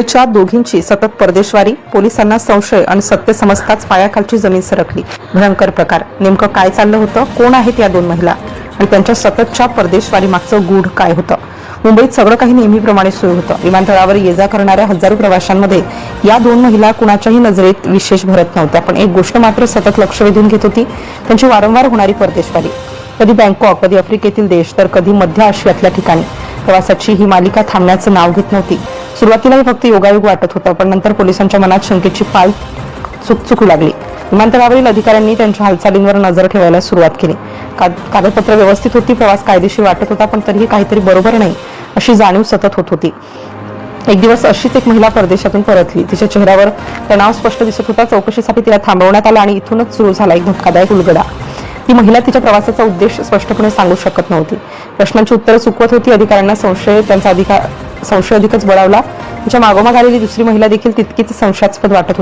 मुंबईच्या दोघींची सतत परदेशवारी, पोलिसांना संशय आणि सत्य समजताच पायाखालची जमीन सरकली। भयंकर प्रकार। नेमकं काय चाललं होतं? कोण आहेत या दोन महिला आणि त्यांच्या सततच्या परदेशवारी मागचं गूढ काय होतं? मुंबईत सगळं काही नेहमीप्रमाणे सुरू होतं। विमानतळावर ये-जा करणाऱ्या हजारो प्रवाशांमध्ये या दोन महिला कुणाच्याही नजरेत विशेष भरत नव्हत्या, पण एक गोष्ट मात्र सतत लक्ष वेधून घेत होती, त्यांची वारंवार होणारी परदेशवारी। कधी बँकॉक, कधी आफ्रिकेतील देश, तर कधी मध्य आशियातल्या ठिकाणी। प्रवासाची ही मालिका थांबण्याचं नाव घेत नव्हती। सुरुवातीला फक्त योगायोग वाटत होतं, पण नंतर पोलिसांच्या मनात शंकेची पाल चुकचुकू लागली। विमानतळावरील अधिकाऱ्यांनी त्यांच्या हालचालींवर नजर ठेवायला सुरुवात केली। कागदपत्र व्यवस्थित होती, प्रवास कायदेशीर वाटत होता, पण तरीही काहीतरी बरोबर नाही अशी जाणीव सतत होत होती। एक दिवस अशीच एक महिला परदेशातून परतली। तिच्या चेहऱ्यावर तणाव स्पष्ट दिसत होता। चौकशीसाठी तिला थांबवण्यात आलं आणि इथूनच सुरू झाला एक धक्कादायक उलगडा। ती महिला तिच्या प्रवासाचा उद्देश स्पष्टपणे सांगू शकत नव्हती। प्रश्नांची उत्तरं चुकवत होती। अधिकाऱ्यांना संशय अधिकच बळावला। तिच्या मागोमाग आलेली दुसरी महिला देखील तितकीच संशयास्पद वाटत होती।